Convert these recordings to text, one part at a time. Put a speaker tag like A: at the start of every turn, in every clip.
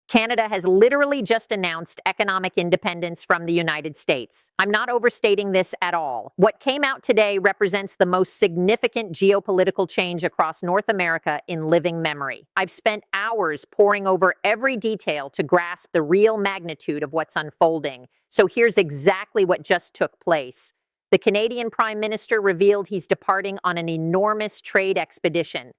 A: Canada has literally just announced economic independence from the United States. I'm not overstating this at all. What came out today represents the most significant geopolitical change across North America in living memory. I've spent hours poring over every detail to grasp the real magnitude of what's unfolding. So here's exactly what just took place. The Canadian Prime Minister revealed he's departing on an enormous trade expedition.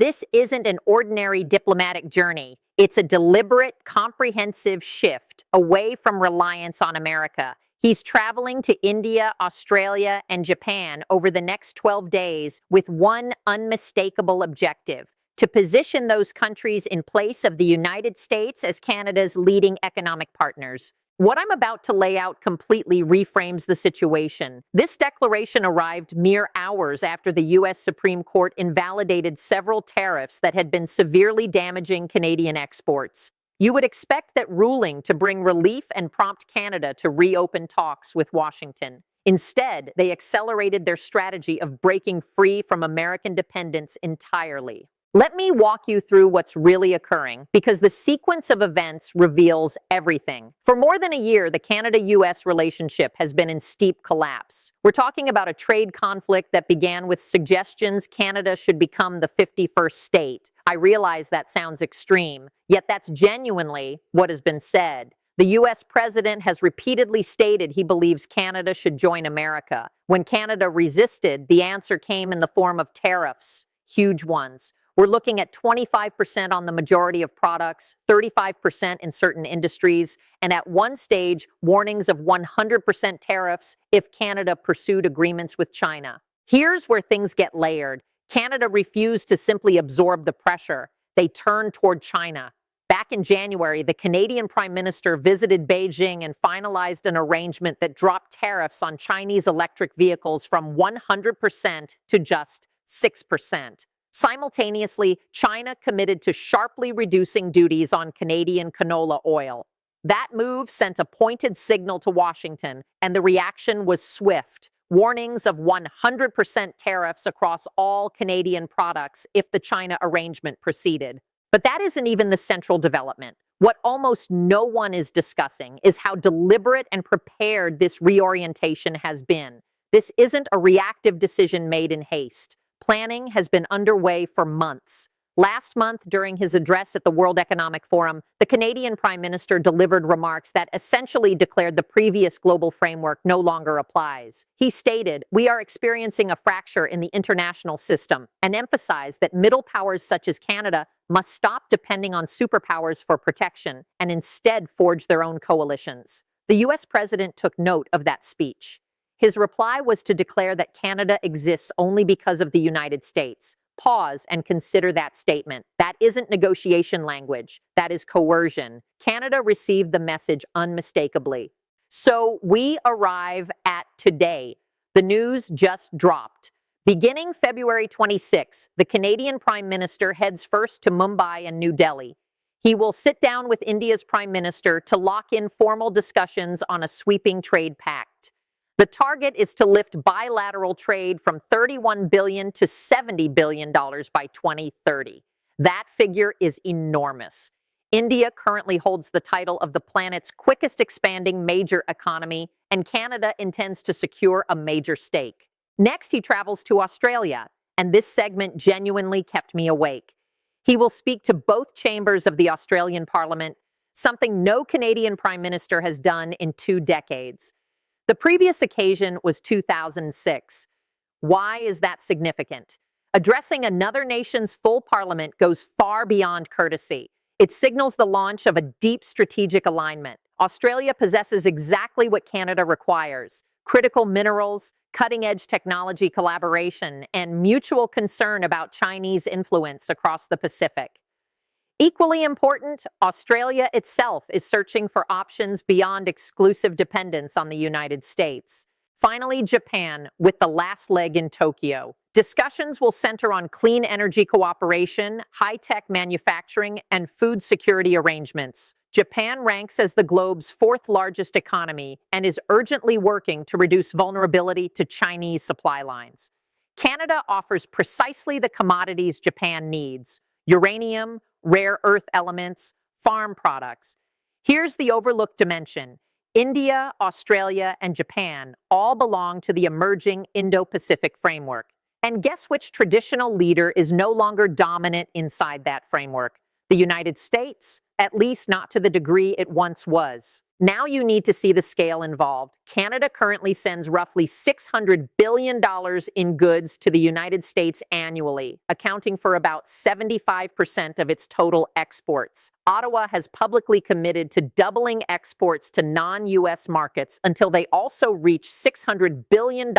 A: This isn't an ordinary diplomatic journey. It's a deliberate, comprehensive shift away from reliance on America. He's traveling to India, Australia, and Japan over the next 12 days with one unmistakable objective: to position those countries in place of the United States as Canada's leading economic partners. What I'm about to lay out completely reframes the situation. This declaration arrived mere hours after the U.S. Supreme Court invalidated several tariffs that had been severely damaging Canadian exports. You would expect that ruling to bring relief and prompt Canada to reopen talks with Washington. Instead, they accelerated their strategy of breaking free from American dependence entirely. Let me walk you through what's really occurring, because the sequence of events reveals everything. For more than a year, the Canada-U.S. relationship has been in steep collapse. We're talking about a trade conflict that began with suggestions Canada should become the 51st state. I realize that sounds extreme, yet that's genuinely what has been said. The U.S. president has repeatedly stated he believes Canada should join America. When Canada resisted, the answer came in the form of tariffs, huge ones. We're looking at 25% on the majority of products, 35% in certain industries, and at one stage, warnings of 100% tariffs if Canada pursued agreements with China. Here's where things get layered. Canada refused to simply absorb the pressure. They turned toward China. Back in January, the Canadian Prime Minister visited Beijing and finalized an arrangement that dropped tariffs on Chinese electric vehicles from 100% to just 6%. Simultaneously, China committed to sharply reducing duties on Canadian canola oil. That move sent a pointed signal to Washington, and the reaction was swift. Warnings of 100% tariffs across all Canadian products if the China arrangement proceeded. But that isn't even the central development. What almost no one is discussing is how deliberate and prepared this reorientation has been. This isn't a reactive decision made in haste. Planning has been underway for months. Last month, during his address at the World Economic Forum, the Canadian Prime Minister delivered remarks that essentially declared the previous global framework no longer applies. He stated, "We are experiencing a fracture in the international system," and emphasized that middle powers such as Canada must stop depending on superpowers for protection and instead forge their own coalitions. The U.S. president took note of that speech. His reply was to declare that Canada exists only because of the United States. Pause and consider that statement. That isn't negotiation language. That is coercion. Canada received the message unmistakably. So we arrive at today. The news just dropped. Beginning February 26, the Canadian Prime Minister heads first to Mumbai and New Delhi. He will sit down with India's Prime Minister to lock in formal discussions on a sweeping trade pact. The target is to lift bilateral trade from $31 billion to $70 billion by 2030. That figure is enormous. India currently holds the title of the planet's quickest expanding major economy, and Canada intends to secure a major stake. Next, he travels to Australia, and this segment genuinely kept me awake. He will speak to both chambers of the Australian Parliament, something no Canadian Prime Minister has done in 2 decades. The previous occasion was 2006. Why is that significant? Addressing another nation's full parliament goes far beyond courtesy. It signals the launch of a deep strategic alignment. Australia possesses exactly what Canada requires: critical minerals, cutting-edge technology collaboration, and mutual concern about Chinese influence across the Pacific. Equally important, Australia itself is searching for options beyond exclusive dependence on the United States. Finally, Japan, with the last leg in Tokyo. Discussions will center on clean energy cooperation, high-tech manufacturing, and food security arrangements. Japan ranks as the globe's 4th largest economy and is urgently working to reduce vulnerability to Chinese supply lines. Canada offers precisely the commodities Japan needs: uranium, rare earth elements, farm products. Here's the overlooked dimension. India, Australia, and Japan all belong to the emerging Indo-Pacific framework. And guess which traditional leader is no longer dominant inside that framework? The United States, at least not to the degree it once was. Now you need to see the scale involved. Canada currently sends roughly $600 billion in goods to the United States annually, accounting for about 75% of its total exports. Ottawa has publicly committed to doubling exports to non-U.S. markets until they also reach $600 billion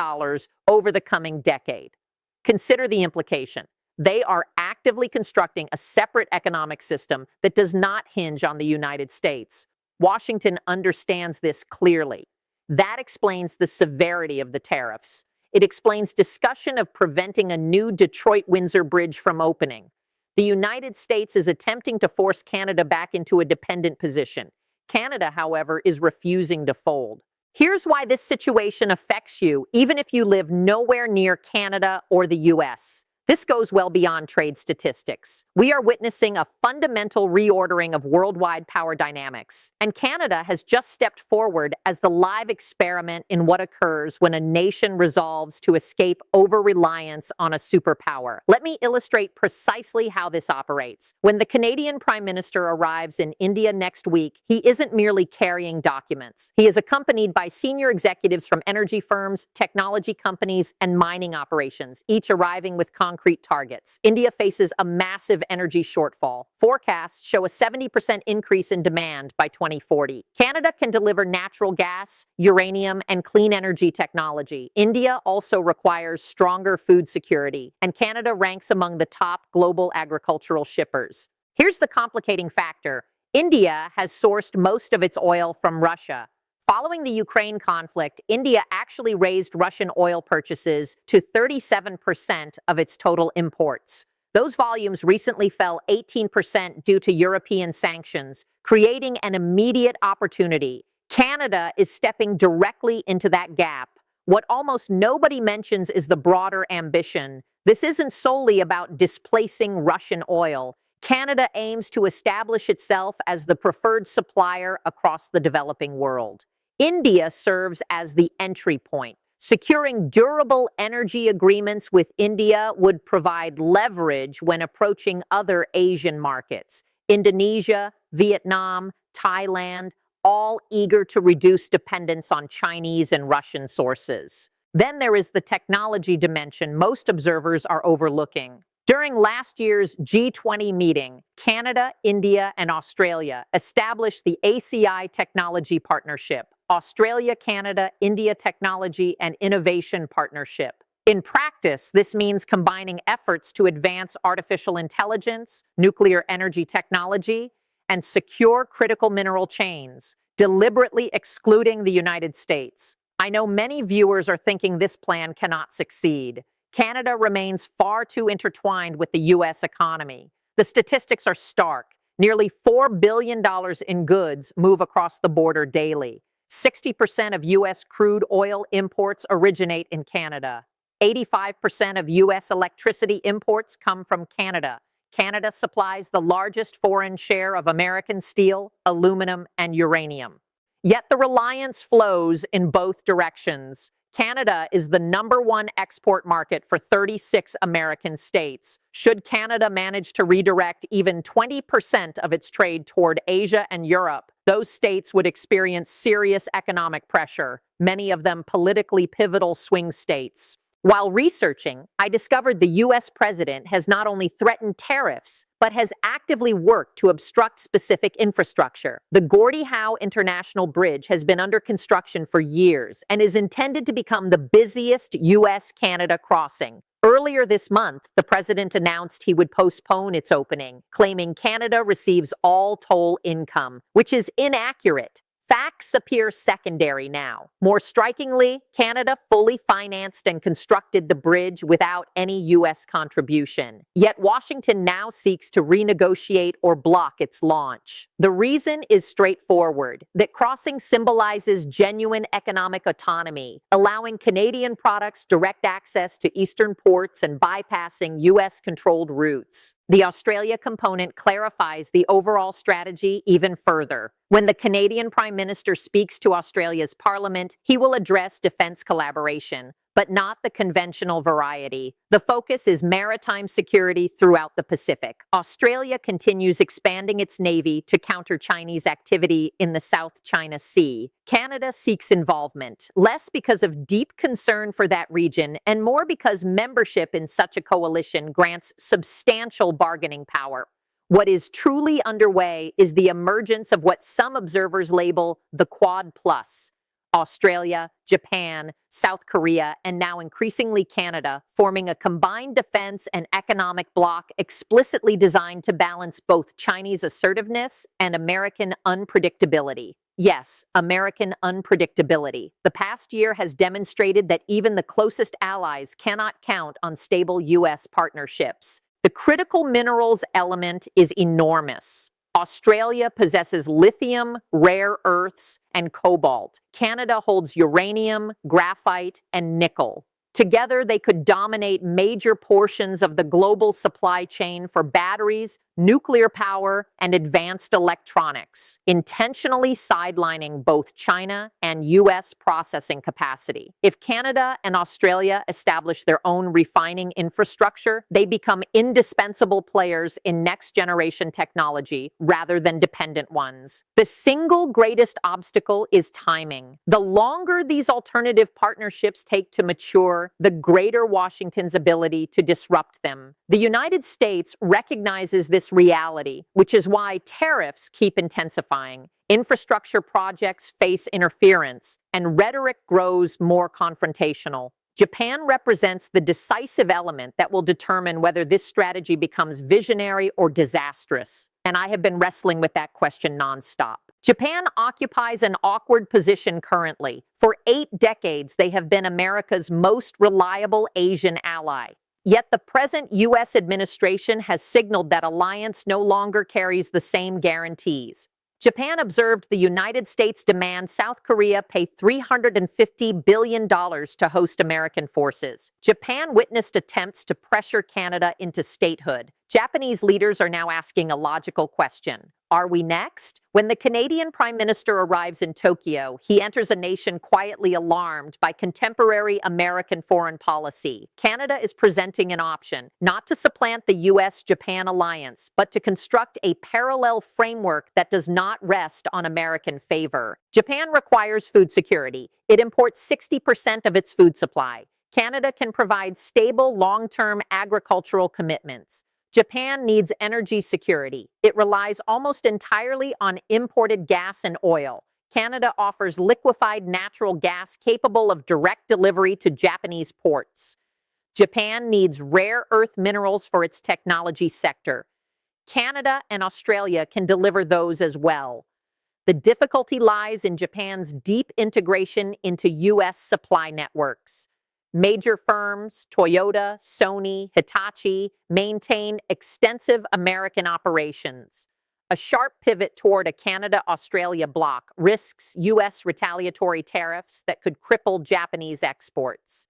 A: over the coming decade. Consider the implication. They are actively constructing a separate economic system that does not hinge on the United States. Washington understands this clearly. That explains the severity of the tariffs. It explains discussion of preventing a new Detroit-Windsor bridge from opening. The United States is attempting to force Canada back into a dependent position. Canada, however, is refusing to fold. Here's why this situation affects you, even if you live nowhere near Canada or the U.S. This goes well beyond trade statistics. We are witnessing a fundamental reordering of worldwide power dynamics, and Canada has just stepped forward as the live experiment in what occurs when a nation resolves to escape over-reliance on a superpower. Let me illustrate precisely how this operates. When the Canadian Prime Minister arrives in India next week, he isn't merely carrying documents. He is accompanied by senior executives from energy firms, technology companies, and mining operations, each arriving with concrete targets. India faces a massive energy shortfall. Forecasts show a 70% increase in demand by 2040. Canada can deliver natural gas, uranium, and clean energy technology. India also requires stronger food security, and Canada ranks among the top global agricultural shippers. Here's the complicating factor. India has sourced most of its oil from Russia. Following the Ukraine conflict, India actually raised Russian oil purchases to 37% of its total imports. Those volumes recently fell 18% due to European sanctions, creating an immediate opportunity. Canada is stepping directly into that gap. What almost nobody mentions is the broader ambition. This isn't solely about displacing Russian oil. Canada aims to establish itself as the preferred supplier across the developing world. India serves as the entry point. Securing durable energy agreements with India would provide leverage when approaching other Asian markets. Indonesia, Vietnam, Thailand, all eager to reduce dependence on Chinese and Russian sources. Then there is the technology dimension most observers are overlooking. During last year's G20 meeting, Canada, India, and Australia established the ACI Technology Partnership, Australia, Canada, India Technology and Innovation Partnership. In practice, this means combining efforts to advance artificial intelligence, nuclear energy technology, and secure critical mineral chains, deliberately excluding the United States. I know many viewers are thinking this plan cannot succeed. Canada remains far too intertwined with the U.S. economy. The statistics are stark. Nearly $4 billion in goods move across the border daily. 60% of U.S. crude oil imports originate in Canada. 85% of U.S. electricity imports come from Canada. Canada supplies the largest foreign share of American steel, aluminum, and uranium. Yet the reliance flows in both directions. Canada is the #1 export market for 36 American states. Should Canada manage to redirect even 20% of its trade toward Asia and Europe, those states would experience serious economic pressure, many of them politically pivotal swing states. While researching, I discovered the U.S. president has not only threatened tariffs, but has actively worked to obstruct specific infrastructure. The Gordie Howe International Bridge has been under construction for years and is intended to become the busiest U.S.-Canada crossing. Earlier this month, the president announced he would postpone its opening, claiming Canada receives all toll income, which is inaccurate. Facts appear secondary now. More strikingly, Canada fully financed and constructed the bridge without any U.S. contribution. Yet Washington now seeks to renegotiate or block its launch. The reason is straightforward, that crossing symbolizes genuine economic autonomy, allowing Canadian products direct access to eastern ports and bypassing U.S.-controlled routes. The Australia component clarifies the overall strategy even further. When the Canadian Prime Minister speaks to Australia's Parliament, he will address defense collaboration, but not the conventional variety. The focus is maritime security throughout the Pacific. Australia continues expanding its navy to counter Chinese activity in the South China Sea. Canada seeks involvement, less because of deep concern for that region and more because membership in such a coalition grants substantial bargaining power. What is truly underway is the emergence of what some observers label the Quad Plus. Australia, Japan, South Korea, and now increasingly Canada, forming a combined defense and economic bloc explicitly designed to balance both Chinese assertiveness and American unpredictability. Yes, American unpredictability. The past year has demonstrated that even the closest allies cannot count on stable U.S. partnerships. The critical minerals element is enormous. Australia possesses lithium, rare earths, and cobalt. Canada holds uranium, graphite, and nickel. Together, they could dominate major portions of the global supply chain for batteries, nuclear power, and advanced electronics, intentionally sidelining both China and U.S. processing capacity. If Canada and Australia establish their own refining infrastructure, they become indispensable players in next-generation technology rather than dependent ones. The single greatest obstacle is timing. The longer these alternative partnerships take to mature, the greater Washington's ability to disrupt them. The United States recognizes this reality, which is why tariffs keep intensifying. Infrastructure projects face interference, and rhetoric grows more confrontational. Japan represents the decisive element that will determine whether this strategy becomes visionary or disastrous. And I have been wrestling with that question nonstop. Japan occupies an awkward position currently. For 8 decades, they have been America's most reliable Asian ally. Yet the present U.S. administration has signaled that alliance no longer carries the same guarantees. Japan observed the United States demand South Korea pay $350 billion to host American forces. Japan witnessed attempts to pressure Canada into statehood. Japanese leaders are now asking a logical question. Are we next? When the Canadian Prime Minister arrives in Tokyo, he enters a nation quietly alarmed by contemporary American foreign policy. Canada is presenting an option, not to supplant the U.S.-Japan alliance, but to construct a parallel framework that does not rest on American favor. Japan requires food security. It imports 60% of its food supply. Canada can provide stable, long-term agricultural commitments. Japan needs energy security. It relies almost entirely on imported gas and oil. Canada offers liquefied natural gas capable of direct delivery to Japanese ports. Japan needs rare earth minerals for its technology sector. Canada and Australia can deliver those as well. The difficulty lies in Japan's deep integration into U.S. supply networks. Major firms, Toyota, Sony, Hitachi, maintain extensive American operations. A sharp pivot toward a Canada-Australia bloc risks U.S. retaliatory tariffs that could cripple Japanese exports.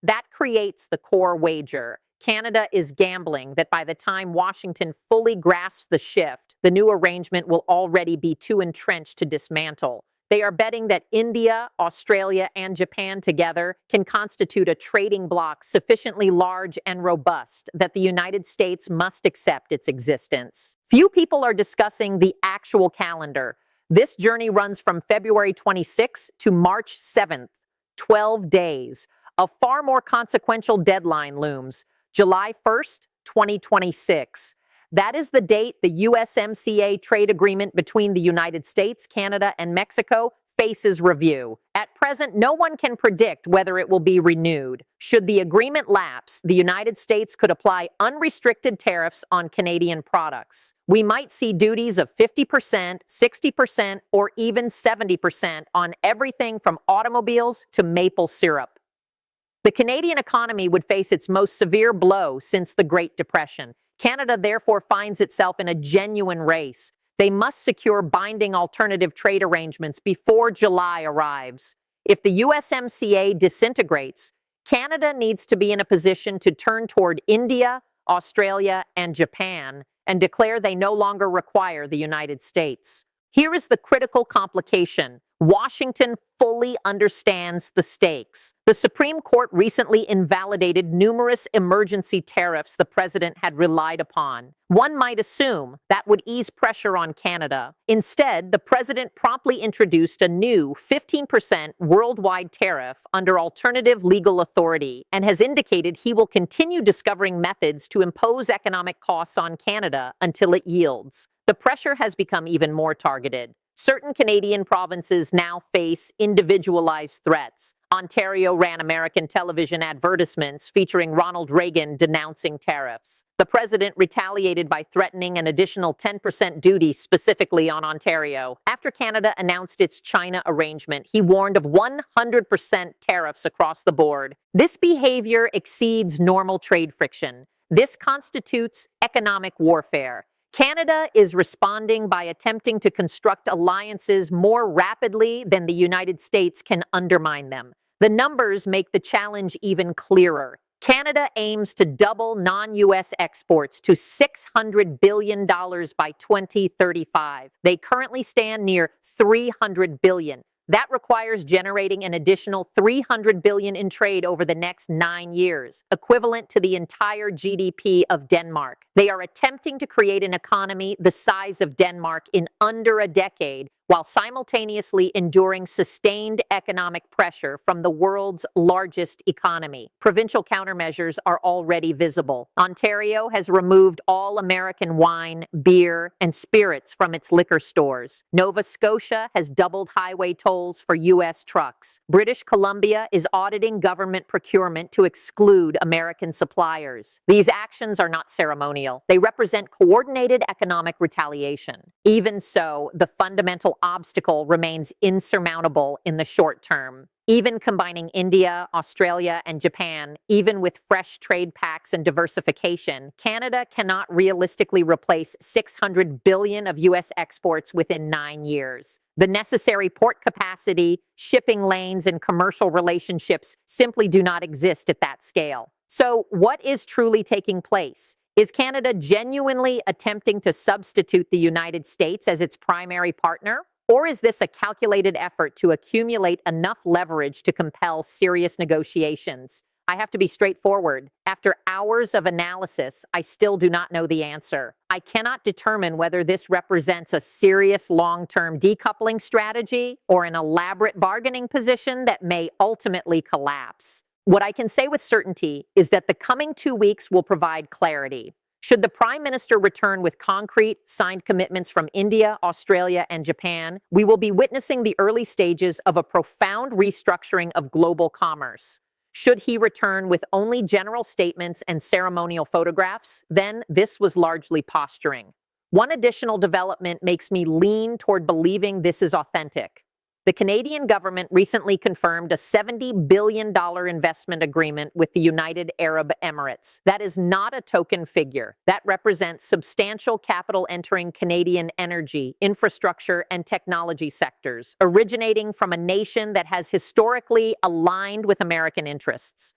A: That creates the core wager. Canada is gambling that by the time Washington fully grasps the shift, the new arrangement will already be too entrenched to dismantle. They are betting that India, Australia, and Japan together can constitute a trading bloc sufficiently large and robust that the United States must accept its existence. Few people are discussing the actual calendar. This journey runs from February 26 to March 7th, 12 days. A far more consequential deadline looms, July 1st, 2026. That is the date the USMCA trade agreement between the United States, Canada, and Mexico faces review. At present, no one can predict whether it will be renewed. Should the agreement lapse, the United States could apply unrestricted tariffs on Canadian products. We might see duties of 50%, 60%, or even 70% on everything from automobiles to maple syrup. The Canadian economy would face its most severe blow since the Great Depression. Canada therefore finds itself in a genuine race. They must secure binding alternative trade arrangements before July arrives. If the USMCA disintegrates, Canada needs to be in a position to turn toward India, Australia, and Japan, and declare they no longer require the United States. Here is the critical complication. Washington fully understands the stakes. The Supreme Court recently invalidated numerous emergency tariffs the president had relied upon. One might assume that would ease pressure on Canada. Instead, the president promptly introduced a new 15% worldwide tariff under alternative legal authority and has indicated he will continue discovering methods to impose economic costs on Canada until it yields. The pressure has become even more targeted. Certain Canadian provinces now face individualized threats. Ontario ran American television advertisements featuring Ronald Reagan denouncing tariffs. The president retaliated by threatening an additional 10% duty specifically on Ontario. After Canada announced its China arrangement, he warned of 100% tariffs across the board. This behavior exceeds normal trade friction. This constitutes economic warfare. Canada is responding by attempting to construct alliances more rapidly than the United States can undermine them. The numbers make the challenge even clearer. Canada aims to double non-U.S. exports to $600 billion by 2035. They currently stand near $300 billion. That requires generating an additional $300 billion in trade over the next 9 years, equivalent to the entire GDP of Denmark. They are attempting to create an economy the size of Denmark in under a decade, while simultaneously enduring sustained economic pressure from the world's largest economy. Provincial countermeasures are already visible. Ontario has removed all American wine, beer, and spirits from its liquor stores. Nova Scotia has doubled highway tolls for U.S. trucks. British Columbia is auditing government procurement to exclude American suppliers. These actions are not ceremonial. They represent coordinated economic retaliation. Even so, the fundamental obstacle remains insurmountable in the short term. Even combining India, Australia, and Japan, even with fresh trade pacts and diversification, Canada cannot realistically replace $600 billion of U.S. exports within 9 years. The necessary port capacity, shipping lanes, and commercial relationships simply do not exist at that scale. So, what is truly taking place? Is Canada genuinely attempting to substitute the United States as its primary partner? Or is this a calculated effort to accumulate enough leverage to compel serious negotiations? I have to be straightforward. After hours of analysis, I still do not know the answer. I cannot determine whether this represents a serious long-term decoupling strategy or an elaborate bargaining position that may ultimately collapse. What I can say with certainty is that the coming 2 weeks will provide clarity. Should the Prime Minister return with concrete, signed commitments from India, Australia, and Japan, we will be witnessing the early stages of a profound restructuring of global commerce. Should he return with only general statements and ceremonial photographs, then this was largely posturing. One additional development makes me lean toward believing this is authentic. The Canadian government recently confirmed a $70 billion investment agreement with the United Arab Emirates. That is not a token figure. That represents substantial capital entering Canadian energy, infrastructure, and technology sectors, originating from a nation that has historically aligned with American interests.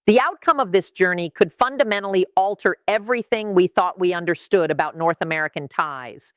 A: The outcome of this journey could fundamentally alter everything we thought we understood about North American ties.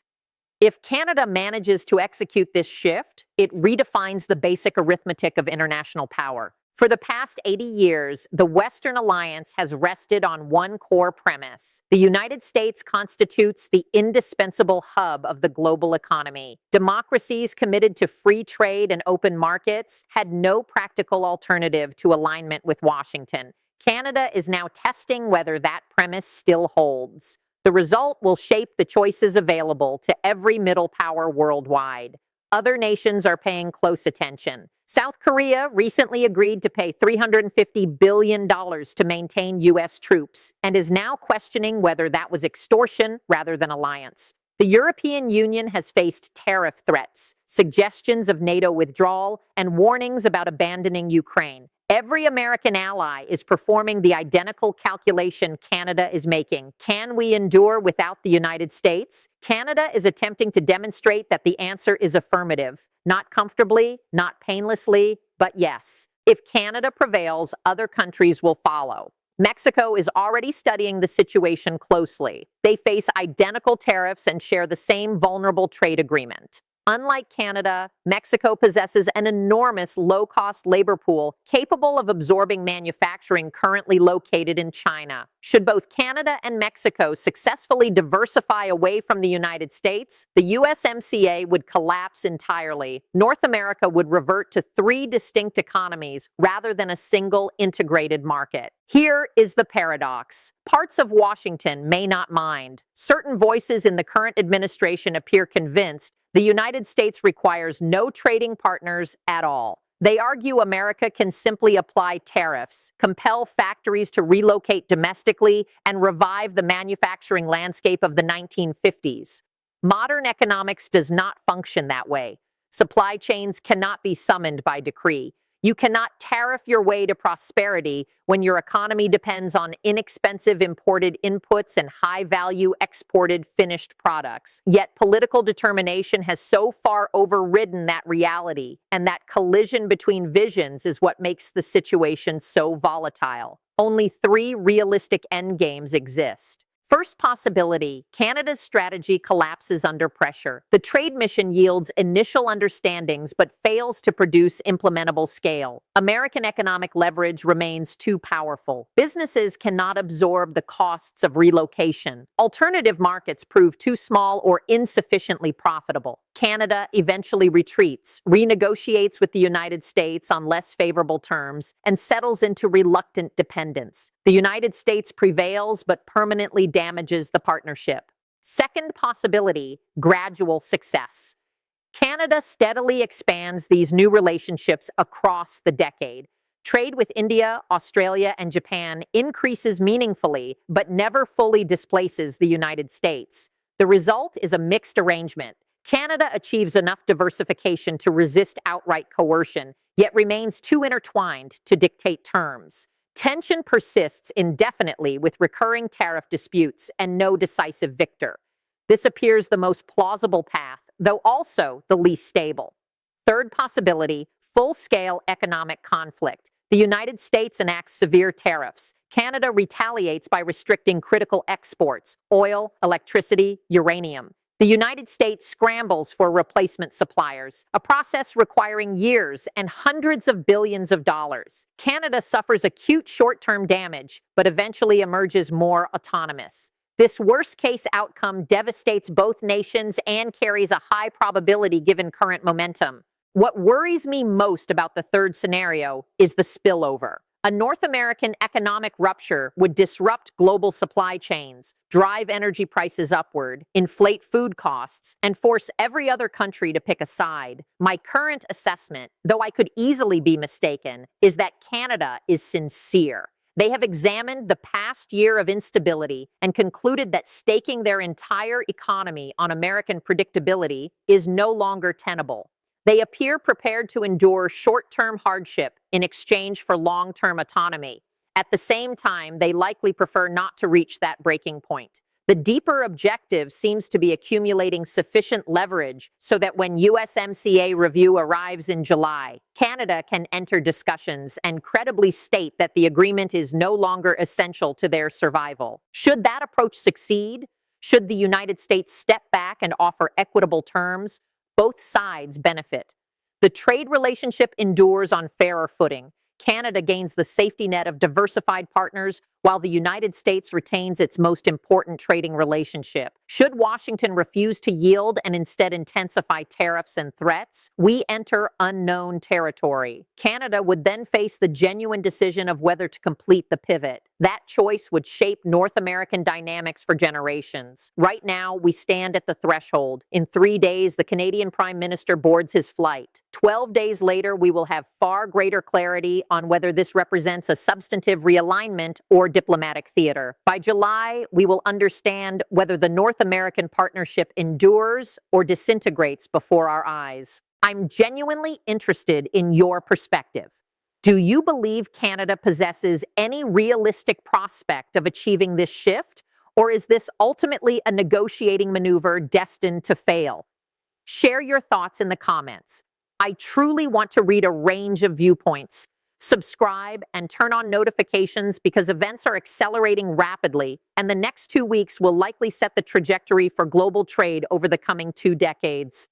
A: If Canada manages to execute this shift, it redefines the basic arithmetic of international power. For the past 80 years, the Western Alliance has rested on one core premise. The United States constitutes the indispensable hub of the global economy. Democracies committed to free trade and open markets had no practical alternative to alignment with Washington. Canada is now testing whether that premise still holds. The result will shape the choices available to every middle power worldwide. Other nations are paying close attention. South Korea recently agreed to pay $350 billion to maintain U.S. troops and is now questioning whether that was extortion rather than alliance. The European Union has faced tariff threats, suggestions of NATO withdrawal, and warnings about abandoning Ukraine. Every American ally is performing the identical calculation Canada is making. Can we endure without the United States? Canada is attempting to demonstrate that the answer is affirmative. Not comfortably, not painlessly, but yes. If Canada prevails, other countries will follow. Mexico is already studying the situation closely. They face identical tariffs and share the same vulnerable trade agreement. Unlike Canada, Mexico possesses an enormous low-cost labor pool capable of absorbing manufacturing currently located in China. Should both Canada and Mexico successfully diversify away from the United States, the USMCA would collapse entirely. North America would revert to three distinct economies rather than a single integrated market. Here is the paradox. Parts of Washington may not mind. Certain voices in the current administration appear convinced the United States requires no trading partners at all. They argue America can simply apply tariffs, compel factories to relocate domestically, and revive the manufacturing landscape of the 1950s. Modern economics does not function that way. Supply chains cannot be summoned by decree. You cannot tariff your way to prosperity when your economy depends on inexpensive imported inputs and high-value exported finished products. Yet political determination has so far overridden that reality, and that collision between visions is what makes the situation so volatile. Only three realistic endgames exist. First possibility, Canada's strategy collapses under pressure. The trade mission yields initial understandings but fails to produce implementable scale. American economic leverage remains too powerful. Businesses cannot absorb the costs of relocation. Alternative markets prove too small or insufficiently profitable. Canada eventually retreats, renegotiates with the United States on less favorable terms, and settles into reluctant dependence. The United States prevails but permanently damages the partnership. Second possibility, gradual success. Canada steadily expands these new relationships across the decade. Trade with India, Australia, and Japan increases meaningfully, but never fully displaces the United States. The result is a mixed arrangement. Canada achieves enough diversification to resist outright coercion, yet remains too intertwined to dictate terms. Tension persists indefinitely with recurring tariff disputes and no decisive victor. This appears the most plausible path, though also the least stable. Third possibility, full-scale economic conflict. The United States enacts severe tariffs. Canada retaliates by restricting critical exports: oil, electricity, uranium. The United States scrambles for replacement suppliers, a process requiring years and hundreds of billions of dollars. Canada suffers acute short-term damage, but eventually emerges more autonomous. This worst-case outcome devastates both nations and carries a high probability given current momentum. What worries me most about the third scenario is the spillover. A North American economic rupture would disrupt global supply chains, drive energy prices upward, inflate food costs, and force every other country to pick a side. My current assessment, though I could easily be mistaken, is that Canada is sincere. They have examined the past year of instability and concluded that staking their entire economy on American predictability is no longer tenable. They appear prepared to endure short-term hardship in exchange for long-term autonomy. At the same time, they likely prefer not to reach that breaking point. The deeper objective seems to be accumulating sufficient leverage so that when USMCA review arrives in July, Canada can enter discussions and credibly state that the agreement is no longer essential to their survival. Should that approach succeed? Should the United States step back and offer equitable terms? Both sides benefit. The trade relationship endures on fairer footing. Canada gains the safety net of diversified partners, while the United States retains its most important trading relationship. Should Washington refuse to yield and instead intensify tariffs and threats, we enter unknown territory. Canada would then face the genuine decision of whether to complete the pivot. That choice would shape North American dynamics for generations. Right now, we stand at the threshold. In 3 days, the Canadian Prime Minister boards his flight. 12 days later, we will have far greater clarity on whether this represents a substantive realignment or diplomatic theater. By July, we will understand whether the North American partnership endures or disintegrates before our eyes. I'm genuinely interested in your perspective. Do you believe Canada possesses any realistic prospect of achieving this shift, or is this ultimately a negotiating maneuver destined to fail? Share your thoughts in the comments. I truly want to read a range of viewpoints, Subscribe and turn on notifications because events are accelerating rapidly, and the next 2 weeks will likely set the trajectory for global trade over the coming 2 decades.